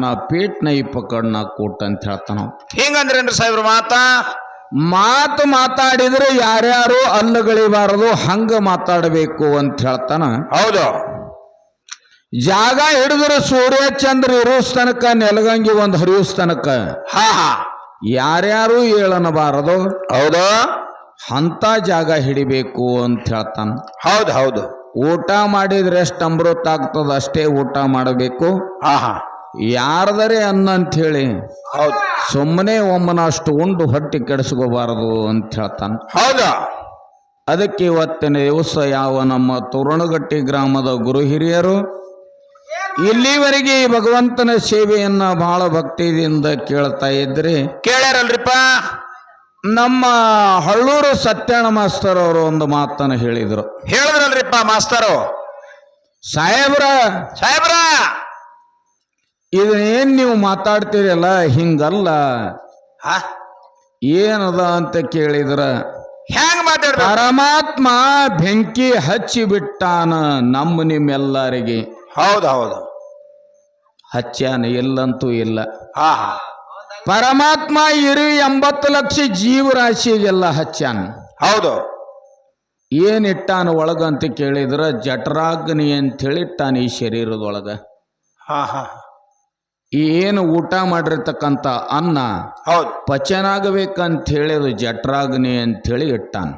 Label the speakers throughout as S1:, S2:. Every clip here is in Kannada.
S1: ನಾ ಪೇಟ್ ನೈ ಪಕಡ್ನ ಕೂಟ್ ಅಂತ ಹೇಳ್ತಾನ.
S2: ಹಿಂಗಂದ್ರೇನ್ರಿ ಸಾಹೇಬ್ರ
S1: ಮಾತಾಡಿದ್ರೆ ಯಾರ್ಯಾರು ಅಲ್ಲಗಳಿಬಾರದು ಹಂಗ ಮಾತಾಡಬೇಕು ಅಂತ ಹೇಳ್ತಾನ.
S2: ಹೌದು.
S1: ಜಾಗ ಹಿಡಿದ್ರೆ ಸೂರ್ಯ ಚಂದ್ರ ಇರೋಸ್ ತನಕ ನೆಲಗಂಗಿ ಒಂದು ಹರಿಯೋಸ್ ತನಕ ಯಾರ್ಯಾರು ಹೇಳನಬಾರದು.
S2: ಹೌದು.
S1: ಅಂತ ಜಾಗ ಹಿಡಿಬೇಕು ಅಂತ ಹೇಳ್ತಾನ.
S2: ಹೌದು ಹೌದು.
S1: ಊಟ ಮಾಡಿದ್ರೆ ಎಷ್ಟು ಅಮೃತ ಆಗ್ತದ ಅಷ್ಟೇ ಊಟ ಮಾಡಬೇಕು. ಯಾರದರೆ ಅನ್ನ ಅಂತ ಹೇಳಿ
S2: ಹೌದು
S1: ಸುಮ್ಮನೆ ಒಮ್ಮನ ಅಷ್ಟು ಉಂಡು ಹೊಟ್ಟೆ ಕೆಡಿಸ್ಕೋಬಾರದು ಅಂತ ಹೇಳ್ತಾನ.
S2: ಹೌದು.
S1: ಅದಕ್ಕೆ ಇವತ್ತಿನ ದಿವಸ ಯಾವ ನಮ್ಮ ತೋರಣಗಟ್ಟಿ ಗ್ರಾಮದ ಗುರು ಹಿರಿಯರು ಇಲ್ಲಿವರೆಗೆ ಭಗವಂತನ ಸೇವೆಯನ್ನ ಬಹಳ ಭಕ್ತಿಯಿಂದ ಕೇಳ್ತಾ ಇದ್ರಿ.
S2: ಕೇಳ್ಯಾರಲ್ರಿಪ್ಪ.
S1: ನಮ್ಮ ಹಳ್ಳೂರು ಸತ್ಯಣ್ಣ ಮಾಸ್ತರ್ ಅವರು ಒಂದು ಮಾತನ್ನು ಹೇಳಿದ್ರಲ್ರಿಪ್ಪ
S2: ಮಾಸ್ತರು.
S1: ಸಾಹೇಬ್ರ ಇದನ್ನೇನ್ ನೀವು ಮಾತಾಡ್ತೀರಲ್ಲ ಹಿಂಗಲ್ಲ ಏನದ ಅಂತ ಕೇಳಿದ್ರ
S2: ಹೆಂಗ್ ಮಾತಾಡ
S1: ಪರಮಾತ್ಮ ಬೆಂಕಿ ಹಚ್ಚಿ ಬಿಟ್ಟಾನ ನಮ್ಮ ನಿಮ್ಮೆಲ್ಲರಿಗೆ.
S2: ಹೌದು ಹೌದು.
S1: ಹಚ್ಚಾನ ಇಲ್ಲಂತೂ ಇಲ್ಲ. ಪರಮಾತ್ಮ 80 ಲಕ್ಷ ಜೀವರಾಶಿಗೆಲ್ಲ ಹಚ್ಚಾನ.
S2: ಹೌದು.
S1: ಏನಿಟ್ಟಾನ ಒಳಗಂತ ಕೇಳಿದ್ರ ಜಠರಾಗ್ನಿ ಅಂತೇಳಿ ಇಟ್ಟಾನ ಈ ಶರೀರದೊಳಗ. ಏನು ಊಟ ಮಾಡಿರ್ತಕ್ಕಂಥ ಅನ್ನ ಪಚನ ಆಗಬೇಕಂತ ಹೇಳಿದ ಜಠರಾಗ್ನಿ ಅಂತೇಳಿ ಇಟ್ಟಾನ.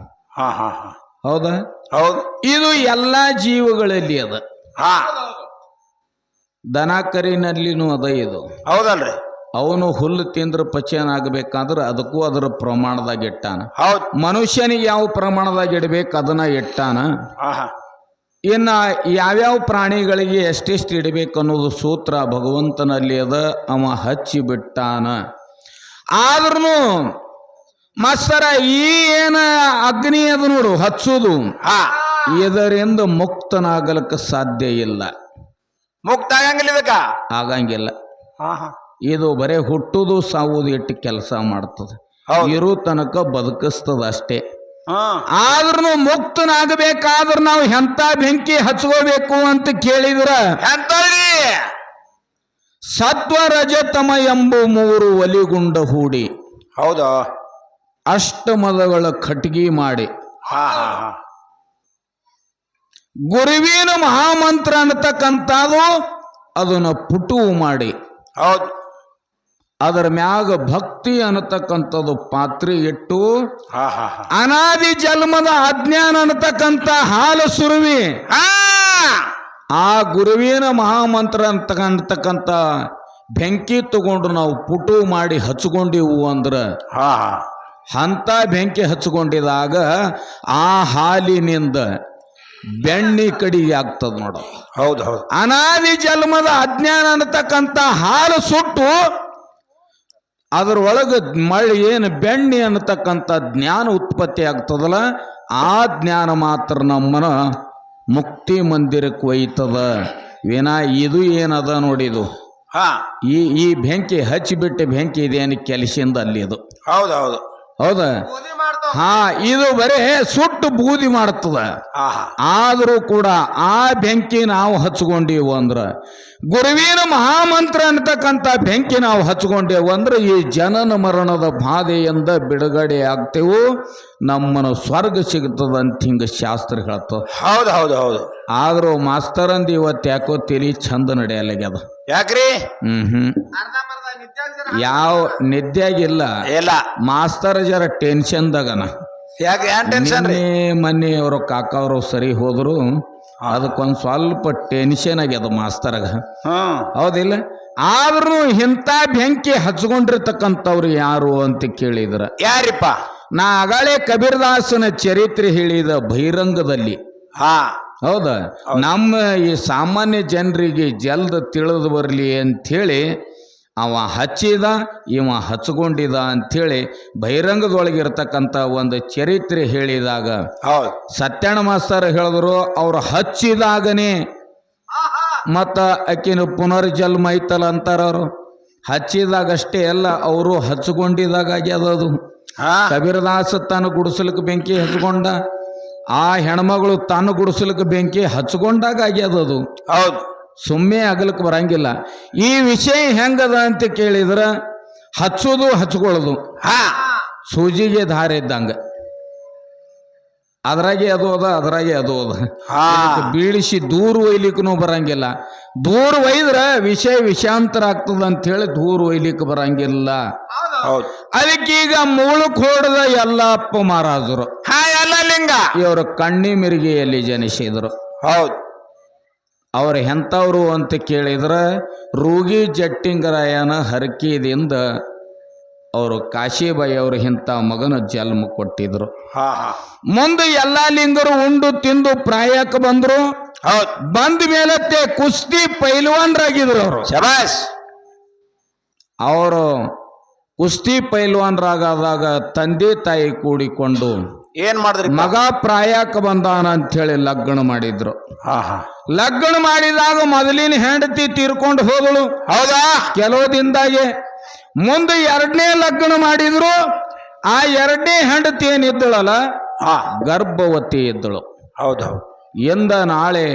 S1: ಹೌದಾ?
S2: ಹೌದು.
S1: ಇದು ಎಲ್ಲಾ ಜೀವಗಳಲ್ಲಿ ಅದ. ದನ ಕರಿನಲ್ಲಿನೂ ಅದ ಇದು.
S2: ಹೌದಲ್ರಿ.
S1: ಅವನು ಹುಲ್ಲು ತಿಂದ್ರೆ ಪಚನ ಆಗಬೇಕಾದ್ರೆ ಅದಕ್ಕೂ ಅದರ ಪ್ರಮಾಣದಾಗ ಇಟ್ಟಾನ.
S2: ಹೌದು.
S1: ಮನುಷ್ಯನಿಗೆ ಯಾವ ಪ್ರಮಾಣದಾಗ ಇಡಬೇಕು ಅದನ್ನ ಇಟ್ಟಾನ. ಇನ್ನ ಯಾವ್ಯಾವ ಪ್ರಾಣಿಗಳಿಗೆ ಎಷ್ಟೆಷ್ಟು ಇಡಬೇಕು ಅನ್ನೋದು ಸೂತ್ರ ಭಗವಂತನಲ್ಲಿ ಅದ. ಅವ ಹಚ್ಚಿ ಬಿಟ್ಟಾನ. ಆದ್ರೂ ಮಾಸ್ತರ ಈ ಏನ ಅಗ್ನಿ ಅದು ನೋಡು ಹಚ್ಚುದು ಇದರಿಂದ ಮುಕ್ತನಾಗಲಿಕ್ಕೆ ಸಾಧ್ಯ ಇಲ್ಲ.
S2: ಮುಕ್ತ
S1: ಆಗಂಗಿಲ್ಲ. ಇದು ಬರೇ ಹುಟ್ಟುದು ಸಾವುದು ಇಟ್ಟು ಕೆಲಸ ಮಾಡ್ತದೆ. ಇರೋ ತನಕ ಬದುಕಿಸ್ತದ ಅಷ್ಟೇ. ಆದ್ರೂ ಮುಕ್ತನಾಗಬೇಕಾದ್ರೆ ನಾವು ಎಂತ ಬೆಂಕಿ ಹಚ್ಕೋಬೇಕು ಅಂತ ಕೇಳಿದ್ರ ಸತ್ವ ರಜತಮ ಎಂಬ 3 ಒಲಿಗುಂಡ ಹೂಡಿ.
S2: ಹೌದಾ?
S1: ಅಷ್ಟಮದಗಳ ಖಟ್ಗಿ ಮಾಡಿ ಗುರುವಿನ ಮಹಾಮಂತ್ರ ಅನ್ನತಕ್ಕಂಥದ್ದು ಅದನ್ನ ಪುಟುವು ಮಾಡಿ
S2: ಹೌದು
S1: ಅದರ ಮ್ಯಾಗ ಭಕ್ತಿ ಅನ್ನತಕ್ಕಂಥದ್ದು ಪಾತ್ರೆ ಇಟ್ಟು ಅನಾದಿ ಜನ್ಮದ ಅಜ್ಞಾನ ಅನ್ನತಕ್ಕಂಥ ಹಾಲು ಸುರುವಿ ಆ ಗುರುವಿನ ಮಹಾಮಂತ್ರ ಅಂತಕ್ಕಂಥ ಬೆಂಕಿ ತಗೊಂಡು ನಾವು ಪುಟು ಮಾಡಿ ಹಚ್ಕೊಂಡಿವು ಅಂದ್ರ ಅಂತ ಬೆಂಕಿ ಹಚ್ಕೊಂಡಿದಾಗ ಆ ಹಾಲಿನಿಂದ ಬೆಣ್ಣಿ ಕಡಿಗೆ ಆಗ್ತದ ನೋಡ.
S2: ಹೌದು ಹೌದು.
S1: ಅನಾದಿ ಜನ್ಮದ ಅಜ್ಞಾನ ಅನ್ನತಕ್ಕಂಥ ಹಾಲು ಸುಟ್ಟು ಅದರೊಳಗೆ ಮಳೆ ಏನು ಬೆಣ್ಣೆ ಅನ್ನತಕ್ಕಂಥ ಜ್ಞಾನ ಉತ್ಪತ್ತಿ ಆಗ್ತದಲ್ಲ ಆ ಜ್ಞಾನ ಮಾತ್ರ ನಮ್ಮನ ಮುಕ್ತಿ ಮಂದಿರಕ್ಕೆ ಒಯ್ತದ. ವಿನಾ ಇದು ಏನದ ನೋಡಿದು ಈ ಬೆಂಕಿ ಹಚ್ಚಿಬಿಟ್ಟು ಬೆಂಕಿ ಇದೇನು ಕೆಲಸದಿಂದ ಅಲ್ಲಿ ಇದು.
S2: ಹೌದೌದು.
S1: ಹೌದಾ? ಇದು ಬರೇ ಸುಟ್ಟು ಬೂದಿ ಮಾಡ್ತದ. ಆದರೂ ಕೂಡ ಆ ಬೆಂಕಿ ನಾವು ಹಚ್ಕೊಂಡೇವು ಅಂದ್ರ ಗುರುವಿನ ಮಹಾಮಂತ್ರ ಅಂತಕ್ಕಂಥ ಬೆಂಕಿ ನಾವು ಹಚ್ಕೊಂಡೇವು ಅಂದ್ರೆ ಈ ಜನನ ಮರಣದ ಬಾಧೆಯಿಂದ ಬಿಡುಗಡೆ ಆಗ್ತೇವು. ನಮ್ಮನ್ನು ಸ್ವರ್ಗ ಸಿಗ್ತದಂತ ಹಿಂಗ ಶಾಸ್ತ್ರ ಹೇಳ್ತದ.
S2: ಹೌದು ಹೌದು ಹೌದು.
S1: ಆದ್ರೂ ಮಾಸ್ತರಂದ ಇವತ್ತು ಯಾಕೋ ತಲಿ ಚಂದ ನಡೆಯಲಾಗ್ಯದ.
S2: ಯಾಕ್ರಿ?
S1: ಯಾವ ನಿದ್ಯಾಗಿಲ್ಲ. ಮಾಸ್ತರ್ ಜರ ಟೆನ್ಷನ್ದಾಗನ. ಮೊನ್ನೆ ಅವರು ಕಾಕ ಅವರು ಸರಿ ಹೋದ್ರು ಅದಕ್ಕೊಂದ್ ಸ್ವಲ್ಪ ಟೆನ್ಷನ್ ಆಗ್ಯದ ಮಾಸ್ತರ್ಗ. ಹೌದಿಲ್ಲ? ಆದ್ರೂ ಇಂಥ ಬೆಂಕಿ ಹಚ್ಕೊಂಡಿರ್ತಕ್ಕಂಥವ್ರು ಯಾರು ಅಂತ ಕೇಳಿದ್ರ
S2: ಯಾರಿಪ್ಪ?
S1: ನಾ ಆಗಾಳೆ ಕಬೀರದಾಸನ ಚರಿತ್ರೆ ಹೇಳಿದ ಬಹಿರಂಗದಲ್ಲಿ. ಹೌದಾ? ನಮ್ಮ ಈ ಸಾಮಾನ್ಯ ಜನರಿಗೆ ಜಲ್ದ ತಿಳಿದು ಬರಲಿ ಅಂಥೇಳಿ ಅವ ಹಚ್ಚಿದ ಇವ ಹಚ್ಕೊಂಡಿದ ಅಂಥೇಳಿ ಬಹಿರಂಗದೊಳಗಿರ್ತಕ್ಕಂಥ ಒಂದು ಚರಿತ್ರೆ ಹೇಳಿದಾಗ ಸತ್ಯಣ್ಣ ಮಾಸ್ತರ್ ಹೇಳಿದ್ರು ಅವ್ರು ಹಚ್ಚಿದಾಗನೇ ಮತ್ತ ಆಕಿನ ಪುನರ್ಜನ್ಮ ಐತಲ್ಲ ಅಂತಾರ. ಅವರು ಹಚ್ಚಿದಾಗಷ್ಟೇ ಅಲ್ಲ, ಅವರು ಹಚ್ಕೊಂಡಿದಾಗ ಆಗ್ಯದದು. ಕಬೀರದಾಸ ತಾನು ಗುಡಿಸಲಿಕ್ಕೆ ಬೆಂಕಿ ಹಚ್ಕೊಂಡ, ಆ ಹೆಣ್ಮಗಳು ತಾನು ಗುಡಿಸಲಿಕ್ಕೆ ಬೆಂಕಿ ಹಚ್ಕೊಂಡಾಗ ಆಗ್ಯದದು.
S2: ಹೌದು.
S1: ಸುಮ್ಮನೆ ಅಗಲಕ್ಕೆ ಬರಂಗಿಲ್ಲ. ಈ ವಿಷಯ ಹೆಂಗದ ಅಂತ ಕೇಳಿದ್ರ ಹಚ್ಚೋದು ಹಚ್ಕೊಳ್ಳೋದು
S2: ಹಾ
S1: ಸೂಜಿಗೆ ದಾರ ಇದ್ದಂಗ, ಅದ್ರಾಗೆ ಅದು ಅದ ಅದ್ರಾಗೆ ಅದು ಅದ.
S2: ಹಾ
S1: ಬೀಳಿಸಿ ದೂರ ಒಯ್ಲಿಕ್ಕೂ ಬರಂಗಿಲ್ಲ. ದೂರ ಒಯ್ದ್ರ ವಿಷಾಂತರ ಆಗ್ತದ ಅಂತ ಹೇಳಿ ದೂರ ಒಯ್ಲಿಕ್ಕೆ ಬರಂಗಿಲ್ಲ.
S2: ಹೌದು.
S1: ಅದಕ್ಕೀಗ ಮೂಲಕ್ ಹೊಡೆದ ಯಲ್ಲಪ್ಪ ಮಹಾರಾಜರು
S2: ಹಾ ಎಲ್ಲ ಲಿಂಗ
S1: ಇವರು ಕಣ್ಣಿಮಿರಿಗೆಯಲ್ಲಿ ಜನಿಸಿದರು.
S2: ಹೌದು.
S1: ಅವ್ರ ಎಂಥವ್ರು ಅಂತ ಕೇಳಿದ್ರ ರೂಗಿ ಜಟ್ಟಿಂಗರಾಯನ ಹರಕೆಯಿಂದ ಅವರು ಕಾಶಿಬಾಯಿ ಅವರು ಇಂಥ ಮಗನ ಜನ್ಮ ಕೊಟ್ಟಿದ್ರು.
S2: ಹಾ ಹಾ
S1: ಮುಂದೆ ಎಲ್ಲಾ ಲಿಂಗರು ಉಂಡು ತಿಂದು ಪ್ರಾಯಕ್ಕೆ ಬಂದ್ರು.
S2: ಹೌದು.
S1: ಬಂದ ಮೇಲತ್ತೆ ಕುಸ್ತಿ ಪೈಲ್ವಾನ್ರಾಗಿದ್ರು. ಅವರು
S2: ಶಬಾಸ್.
S1: ಅವರು ಕುಸ್ತಿ ಪೈಲ್ವಾನ್ರಾಗದಾಗ ತಂದೆ ತಾಯಿ ಕೂಡಿಕೊಂಡು
S2: ಏನ್ ಮಾಡಿದ್ರಿ?
S1: ಮಗ ಪ್ರಾಯಕ್ಕೆ ಬಂದಾನ ಅಂತ ಹೇಳಿ ಲಗ್ನ ಮಾಡಿದ್ರು.
S2: ಹಾ ಹಾ
S1: ಲಗ್ನ ಮಾಡಿದಾಗ ಮೊದಲಿನ ಹೆಂಡತಿ ತೀರ್ಕೊಂಡು ಹೋದಳು.
S2: ಹೌದಾ?
S1: ಕೆಲವು ದಿನದಾಗೆ ಮುಂದೆ ಎರಡನೇ ಲಗ್ನ ಮಾಡಿದ್ರು. ಆ ಎರಡನೇ ಹೆಂಡತಿ ಏನಿದ್ದಳಲ್ಲ
S2: ಹಾ
S1: ಗರ್ಭವತಿ ಇದ್ದಳು.
S2: ಹೌದು ಹೌದು.
S1: ಎಂದ ನಾಳೆ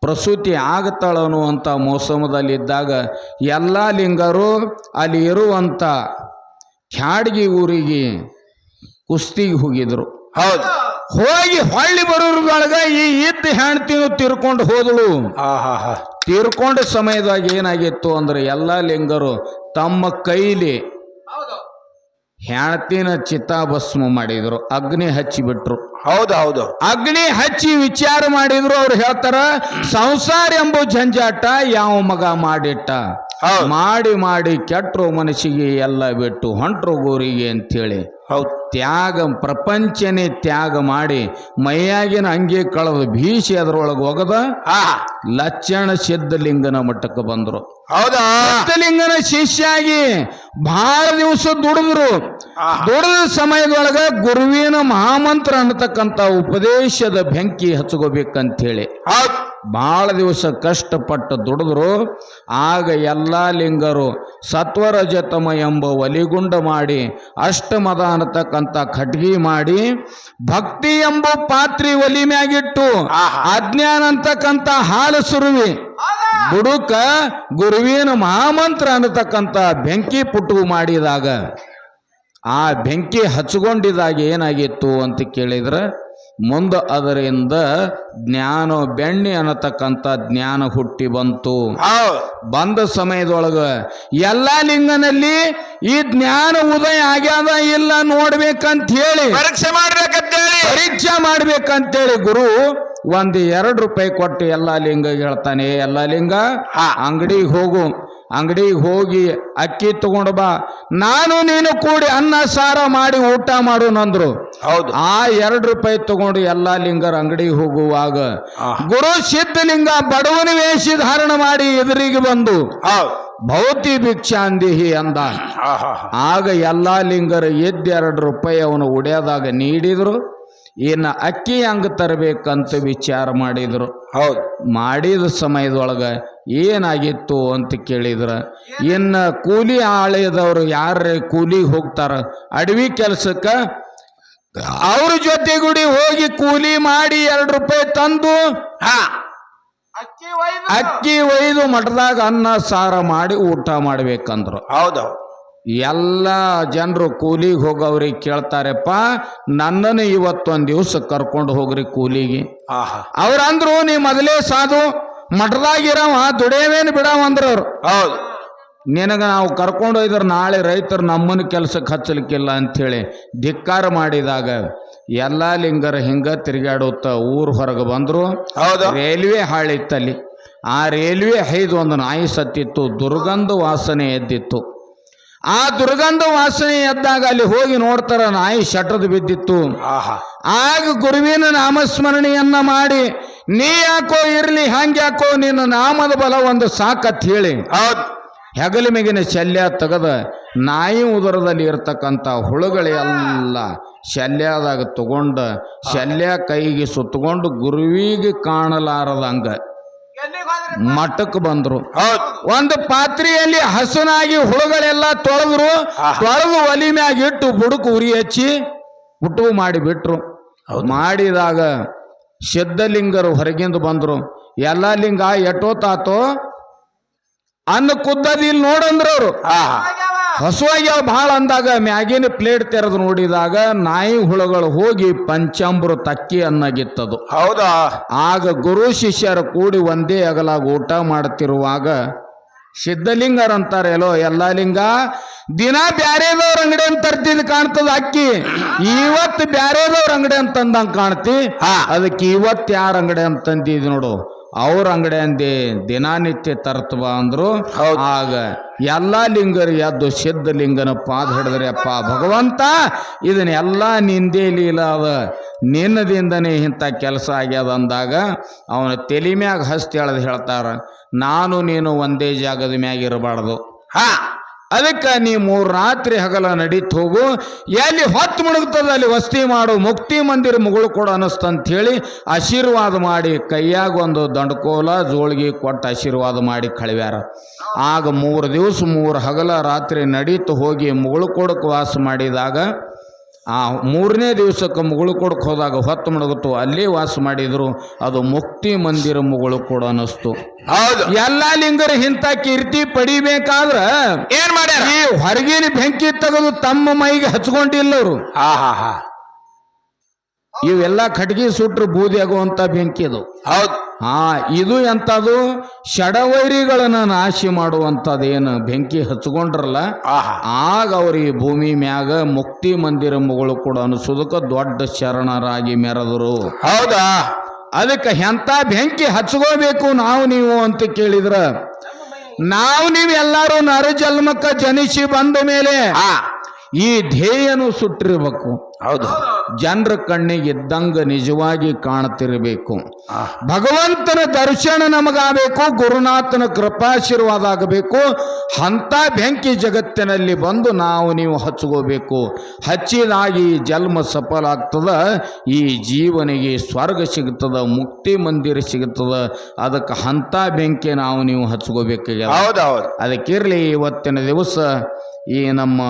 S1: ಪ್ರಸೂತಿ ಆಗತಾಳ ಅನ್ನುವಂಥ ಮೋಸಮದಲ್ಲಿದ್ದಾಗ ಎಲ್ಲ ಲಿಂಗರು ಅಲ್ಲಿ ಇರುವಂಥ ಕ್ಯಾಡ್ಗಿ ಊರಿಗೆ ಕುಸ್ತಿಗೆ ಹೋಗಿದ್ರು.
S2: ಹೌದು.
S1: ಹೋಗಿ ಹೊಳ್ಳಿ ಬರೋದ್ರೊಳಗ ಈ ಇದ್ದ ಹೆಂಡ್ತಿನೂ ತೀರ್ಕೊಂಡು ಹೋದಳು.
S2: ಹಾ ಹಾ ಹಾ
S1: ತೀರ್ಕೊಂಡ ಸಮಯದಾಗ ಏನಾಗಿತ್ತು ಅಂದ್ರೆ ಎಲ್ಲ ಲಿಂಗರು ತಮ್ಮ ಕೈಲಿ ಹೆಣ್ತಿನ ಚಿತಾಭಸ್ಮ ಮಾಡಿದ್ರು, ಅಗ್ನಿ ಹಚ್ಚಿಬಿಟ್ರು.
S2: ಹೌದು ಹೌದು.
S1: ಅಗ್ನಿ ಹಚ್ಚಿ ವಿಚಾರ ಮಾಡಿದ್ರು. ಅವ್ರು ಹೇಳ್ತಾರ ಸಂಸಾರ ಎಂಬ ಜಂಜಾಟ ಯಾವ ಮಗ ಮಾಡಿಟ್ಟ,
S2: ಹೌದು.
S1: ಮಾಡಿ ಮಾಡಿ ಕೆಟ್ಟರು ಮನಸ್ಸಿಗೆ ಎಲ್ಲ ಬಿಟ್ಟು ಹೊಂಟ್ರು ಗೋರಿಗೆ ಅಂತೇಳಿ
S2: ಹೌದು.
S1: ತ್ಯಾಗ ಪ್ರಪಂಚನೇ ತ್ಯಾಗ ಮಾಡಿ ಮೈಯಾಗಿನ ಅಂಗಿ ಕಳೆದು ಭೀಸಿ ಅದರೊಳಗೆ ಒಗದ
S2: ಹಾ
S1: ಲಕ್ಷಣ ಸಿದ್ಧಲಿಂಗನ ಮಟ್ಟಕ್ಕೆ ಬಂದ್ರು.
S2: ಹೌದಾ?
S1: ಸಿದ್ಧಲಿಂಗನ ಶಿಷ್ಯಾಗಿ ಬಹಳ ದಿವಸ ದುಡಿದ್ರು. ದುಡಿದ ಸಮಯದೊಳಗ ಗುರುವಿನ ಮಹಾಮಂತ್ರ ಅನ್ನತಕ್ಕಂಥ ಉಪದೇಶದ ಬೆಂಕಿ ಹಚ್ಕೋಬೇಕಂತ ಹೇಳಿ
S2: ಹೌದು.
S1: ಬಹಳ ದಿವಸ ಕಷ್ಟಪಟ್ಟು ದುಡಿದ್ರು. ಆಗ ಎಲ್ಲ ಲಿಂಗರು ಸತ್ವರಜತಮ ಎಂಬ ಒಲಿಗುಂಡ ಮಾಡಿ ಅಷ್ಟಮದ ಅನ್ನತಕ್ಕಂಥ ಖಡ್ಗಿ ಮಾಡಿ ಭಕ್ತಿ ಎಂಬ ಪಾತ್ರಿ ಒಲಿ ಮ್ಯಾಗಿಟ್ಟು ಅಜ್ಞಾನ ಅಂತಕ್ಕಂಥ ಹಾಲು ಸುರುವಿ ಬುಡುಕ ಗುರುವಿನ ಮಹಾಮಂತ್ರ ಅನ್ನತಕ್ಕಂಥ ಬೆಂಕಿ ಪುಟ್ಟು ಮಾಡಿದಾಗ ಆ ಬೆಂಕಿ ಹಚ್ಕೊಂಡಿದಾಗ ಏನಾಗಿತ್ತು ಅಂತ ಕೇಳಿದ್ರೆ ಮುಂದೆ ಅದರಿಂದ ಜ್ಞಾನ ಬೆಣ್ಣೆ ಅನ್ನತಕ್ಕಂಥ ಜ್ಞಾನ ಹುಟ್ಟಿ ಬಂತು. ಬಂದ ಸಮಯದೊಳಗ ಎಲ್ಲ ಲಿಂಗನಲ್ಲಿ ಈ ಜ್ಞಾನ ಉದಯ ಆಗ್ಯಾದ ಇಲ್ಲ ನೋಡ್ಬೇಕಂತ ಹೇಳಿ ಪರೀಕ್ಷೆ ಮಾಡ್ಬೇಕಂತೇಳಿ ಗುರು ಒಂದು 2 ರೂಪಾಯಿ ಕೊಟ್ಟು ಎಲ್ಲ ಲಿಂಗ ಹೇಳ್ತಾನೆ, ಎಲ್ಲ ಲಿಂಗ ಅಂಗಡಿಗೆ ಹೋಗು, ಅಂಗಡಿಗೆ ಹೋಗಿ ಅಕ್ಕಿ ತಗೊಂಡು ಬಾ, ನಾನು ನೀನು ಕೂಡಿ ಅನ್ನ ಸಾರ ಮಾಡಿ ಊಟ ಮಾಡು ನಂದ್ರು.
S2: ಹೌದು.
S1: ಆ 2 ರೂಪಾಯಿ ತಗೊಂಡು ಎಲ್ಲ ಲಿಂಗರ ಅಂಗಡಿಗೆ ಹೋಗುವಾಗ ಗುರು ಸಿದ್ಧಲಿಂಗ ಬಡವನ ವೇಷ ಧಾರಣ ಮಾಡಿ ಎದುರಿಗೆ ಬಂದು ಭೌತಿ ಭಿಕ್ಷಾಂದಿಹಿ ಅಂದ. ಆಗ ಎಲ್ಲ ಲಿಂಗರು 2 ರೂಪಾಯಿ ಅವನು ಉಡ್ಯದಾಗ ನೀಡಿದ್ರು. ಇನ್ನು ಅಕ್ಕಿ ಹಂಗ ತರಬೇಕಂತ ವಿಚಾರ ಮಾಡಿದ್ರು.
S2: ಹೌದು.
S1: ಮಾಡಿದ ಸಮಯದೊಳಗ ಏನಾಗಿತ್ತು ಅಂತ ಕೇಳಿದ್ರ ಇನ್ನು ಕೂಲಿ ಆಳೆದವರು ಯಾರ ಕೂಲಿಗೆ ಹೋಗ್ತಾರ ಅಡವಿ ಕೆಲಸಕ್ಕ ಅವ್ರ ಜೊತೆಗೂಡಿ ಹೋಗಿ ಕೂಲಿ ಮಾಡಿ 2 ರೂಪಾಯಿ ತಂದು ಅಕ್ಕಿ ಒಯ್ದು ಮಠದಾಗ ಅನ್ನ ಸಾರ ಮಾಡಿ ಊಟ ಮಾಡ್ಬೇಕಂದ್ರು.
S2: ಹೌದೌದು.
S1: ಎಲ್ಲ ಜನರು ಕೂಲಿಗೆ ಹೋಗೋವ್ರಿಗೆ ಕೇಳ್ತಾರಪ್ಪ, ನನ್ನನ್ನು ಇವತ್ತೊಂದು ದಿವಸ ಕರ್ಕೊಂಡು ಹೋಗ್ರಿ ಕೂಲಿಗೆ. ಅವ್ರಂದ್ರು ನೀ ಮೊದಲೇ ಸಾಧು ಮಠದಾಗಿರವ ದುಡಿಯವೇನು ಬಿಡವಂದ್ರ ಅವ್ರು.
S2: ಹೌದು.
S1: ನಿನಗೆ ನಾವು ಕರ್ಕೊಂಡು ಹೋಯ್ದ್ರೆ ನಾಳೆ ರೈತರು ನಮ್ಮನ್ನು ಕೆಲಸಕ್ಕೆ ಹಚ್ಚಲಿಕ್ಕಿಲ್ಲ ಅಂಥೇಳಿ ಧಿಕ್ಕಾರ ಮಾಡಿದಾಗ ಎಲ್ಲ ಲಿಂಗರು ಹಿಂಗ ತಿರುಗಾಡುತ್ತ ಊರು ಹೊರಗೆ ಬಂದರು. ರೈಲ್ವೆ ಹಾಳಿತ್ತಲ್ಲಿ. ಆ ರೈಲ್ವೆ ಹೈದು ಒಂದು ನಾಯಿ ಸತ್ತಿತ್ತು, ದುರ್ಗಂಧ ವಾಸನೆ ಎದ್ದಿತ್ತು. ಆ ದುರ್ಗಂಧ ವಾಸನೆ ಎದ್ದಾಗ ಅಲ್ಲಿ ಹೋಗಿ ನೋಡ್ತಾರ ನಾಯಿ ಶಟದ್ ಬಿದ್ದಿತ್ತು. ಆಗ ಗುರುವಿನ ನಾಮಸ್ಮರಣೆಯನ್ನ ಮಾಡಿ ನೀ ಯಾಕೋ ಇರ್ಲಿ ಹಂಗ್ಯಾಕೋ ನಿನ್ನ ನಾಮದ ಬಲ ಒಂದು ಸಾಕತ್ ಹೇಳಿ ಹೆಗಲ ಮೇಗಿನ ಶಲ್ಯ ತೆಗೆದ ನಾಯಿ ಉದರದಲ್ಲಿ ಇರ್ತಕ್ಕಂಥ ಹುಳುಗಳೆಲ್ಲ ಶಲ್ಯದಾಗ ತಗೊಂಡ ಶಲ್ಯ ಕೈಗೆ ಸುತ್ತಕೊಂಡು ಗುರುವಿಗೆ ಕಾಣಲಾರದಂಗ ಮಠಕ್ಕೆ ಬಂದ್ರು. ಒಂದು ಪಾತ್ರೆಯಲ್ಲಿ ಹಸನಾಗಿ ಹುಳುಗಳೆಲ್ಲ ತೊಳೆದ್ರು. ತೊಳೆದು ಒಲಿ ಮ್ಯಾಗ ಇಟ್ಟು ಬುಡುಕು ಉರಿ ಹಚ್ಚಿ ಉಟು ಮಾಡಿ ಬಿಟ್ರು. ಮಾಡಿದಾಗ ಸಿದ್ಧಲಿಂಗರು ಹೊರಗಿಂದ ಬಂದ್ರು. ಎಲ್ಲ ಲಿಂಗ ಎಟ್ಟೋತಾತೋ ಅನ್ನ ಕುದ್ದದಿಲ್ ನೋಡಂದ್ರ ಅವ್ರು ಹಸುವಾಗ್ಯಾವ ಭಾಳ ಅಂದಾಗ ಮ್ಯಾಗಿನ ಪ್ಲೇಟ್ ತೆರೆದು ನೋಡಿದಾಗ ನಾಯಿ ಹುಳುಗಳು ಹೋಗಿ ಪಂಚಾಮೃತ ಅಕ್ಕಿ ಅನ್ನಗಿತ್ತದು.
S2: ಹೌದಾ?
S1: ಆಗ ಗುರು ಶಿಷ್ಯರು ಕೂಡಿ ಒಂದೇ ಅಗಲಾಗ ಊಟ ಮಾಡ್ತಿರುವಾಗ ಸಿದ್ಧಲಿಂಗರ್ ಅಂತಾರೆ, ಎಲ್ಲೋ ಎಲ್ಲ ಲಿಂಗ ದಿನ ಬ್ಯಾರೇದವ್ರ ಅಂಗಡಿ ಅಂತ ತರ್ತಿದ್ ಕಾಣ್ತದ ಅಕ್ಕಿ, ಇವತ್ತು ಬ್ಯಾರೇದವ್ರ ಅಂಗಡಿ ಅಂತಂದಂಗ ಕಾಣ್ತಿ, ಅದಕ್ಕೆ ಇವತ್ತು ಯಾರ ಅಂಗಡಿ ಅಂತಂದಿದ್ ನೋಡು ಅವ್ರ ಅಂಗಡಿ ಅಂದಿ ದಿನಾನಿತ್ಯ ತರ್ತವ ಅಂದ್ರು. ಆಗ ಎಲ್ಲಾ ಲಿಂಗರು ಎದ್ದು ಸಿದ್ಧಲಿಂಗನ ಪಾದ ಹಿಡಿದ್ರೆ, ಅಪ್ಪ ಭಗವಂತ ಇದನ್ನೆಲ್ಲ ನಿಂದೇ ಲೀಲ ಅದ, ನಿನ್ನದಿಂದನೇ ಇಂಥ ಕೆಲಸ ಆಗ್ಯದ ಅಂದಾಗ ಅವನ ತಲೆ ಮ್ಯಾಗ ಹಸ್ತಿ ಎಳೆದು ಹೇಳ್ತಾರ, ನಾನು ನೀನು ಒಂದೇ ಜಾಗದ ಮ್ಯಾಗ ಇರಬಾರ್ದು, ಅದಕ್ಕೆ ನೀ 3 ರಾತ್ರಿ ಹಗಲ ನಡೀತ್ ಹೋಗು, ಎಲ್ಲಿ ಹೊತ್ತು ಮುಳುಗ್ತದ ಅಲ್ಲಿ ವಸ್ತಿ ಮಾಡು, ಮುಕ್ತಿ ಮಂದಿರ ಮುಗುಳು ಕೊಡು ಅನ್ನಿಸ್ತಂತ ಹೇಳಿ ಆಶೀರ್ವಾದ ಮಾಡಿ ಕೈಯಾಗ ಒಂದು ದಂಡಕೋಲ ಜೋಳಿಗೆ ಕೊಟ್ಟು ಆಶೀರ್ವಾದ ಮಾಡಿ ಕಳಿವ್ಯಾರ. ಆಗ 3 ದಿವಸ 3 ಹಗಲ ರಾತ್ರಿ ನಡೀತು ಹೋಗಿ ಮುಗುಳು ಕೊಡಕ್ಕೆ ವಾಸ ಮಾಡಿದಾಗ ಆ 3ನೇ ದಿವಸಕ್ಕೆ ಮುಗುಳು ಕೊಡಕ್ಕೆ ಹೋದಾಗ ಹೊತ್ತು ಮುಳುಗುತ್ತು, ಅಲ್ಲಿ ವಾಸ ಮಾಡಿದ್ರು, ಅದು ಮುಕ್ತಿ ಮಂದಿರ ಮುಗುಳು ಕೊಡು ಅನ್ನಿಸ್ತು.
S2: ಹೌದು.
S1: ಎಲ್ಲ ಲಿಂಗರ ಇಂಥ ಕೀರ್ತಿ ಪಡಿಬೇಕಾದ್ರ
S2: ಏನ್ ಮಾಡ್ಯಾರ?
S1: ಈ ಹೊರಗಿನ ಬೆಂಕಿ ತೆಗೆದು ತಮ್ಮ ಮೈಗೆ ಹಚ್ಕೊಂಡಿಲ್ಲವರು. ಇವೆಲ್ಲ ಕಟ್ಗಿ ಸುಟ್ರು ಬೂದಿ ಆಗುವಂತ ಬೆಂಕಿ ಅದು.
S2: ಹೌದು.
S1: ಇದು ಎಂತದು ಷಡವೈರಿಗಳನ್ನ ನಾಶಿ ಮಾಡುವಂಥದ್ದೇನು ಬೆಂಕಿ ಹಚ್ಕೊಂಡ್ರಲ್ಲ, ಆಗ ಅವ್ರಿಗೆ ಭೂಮಿ ಮ್ಯಾಗ ಮುಕ್ತಿ ಮಂದಿರ ಮುಗಳು ಕೂಡ ಅನಿಸೋದಕ್ಕೆ ದೊಡ್ಡ ಶರಣರಾಗಿ ಮೆರೆದರು.
S2: ಹೌದಾ?
S1: ಅದಕ್ಕೆ ಎಂತ ಬೆಂಕಿ ಹಚ್ಕೋಬೇಕು ನಾವು ನೀವು ಅಂತ ಕೇಳಿದ್ರ, ನಾವು ನೀವು ಎಲ್ಲರೂ ನರ ಜನ್ಮಕ್ಕ ಜನಿಸಿ ಬಂದ ಮೇಲೆ ಈ ಧ್ಯೇಯನು ಸುಟ್ಟಿರ್ಬೇಕು.
S2: ಹೌದು.
S1: ಜನರ ಕಣ್ಣಿಗೆ ಇದ್ದಂಗ ನಿಜವಾಗಿ ಕಾಣ್ತಿರ್ಬೇಕು. ಭಗವಂತನ ದರ್ಶನ ನಮಗಾಗಬೇಕು, ಗುರುನಾಥನ ಕೃಪಾಶೀರ್ವಾದ ಆಗಬೇಕು. ಅಂಥ ಬೆಂಕಿ ಜಗತ್ತಿನಲ್ಲಿ ಬಂದು ನಾವು ನೀವು ಹಚ್ಕೋಬೇಕು. ಹಚ್ಚಿದಾಗಿ ಜನ್ಮ ಸಫಲ ಆಗ್ತದ, ಈ ಜೀವನಿಗೆ ಸ್ವರ್ಗ ಸಿಗ್ತದ, ಮುಕ್ತಿ ಮಂದಿರ ಸಿಗ್ತದ. ಅದಕ್ಕೆ ಅಂಥ ಬೆಂಕಿ ನಾವು ನೀವು ಹಚ್ಕೋಬೇಕಾಗ್ಯದ.
S2: ಹೌದೌದು.
S1: ಅದಕ್ಕಿರಲಿ ಇವತ್ತಿನ ದಿವಸ ಈ ನಮ್ಮ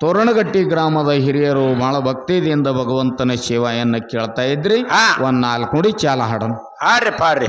S1: ತೋರಣಗಟ್ಟಿ ಗ್ರಾಮದ ಹಿರಿಯರು ಬಹಳ ಭಕ್ತಿಯಿಂದ ಭಗವಂತನ ಸೇವೆಯನ್ನು ಕೇಳ್ತಾ ಇದ್ರಿ. 1 4 ನುಡಿ ಚಾಲ ಹಾಡೋಣ.
S2: ಹಾಡ್ರಿ ಪಾಡ್ರಿ.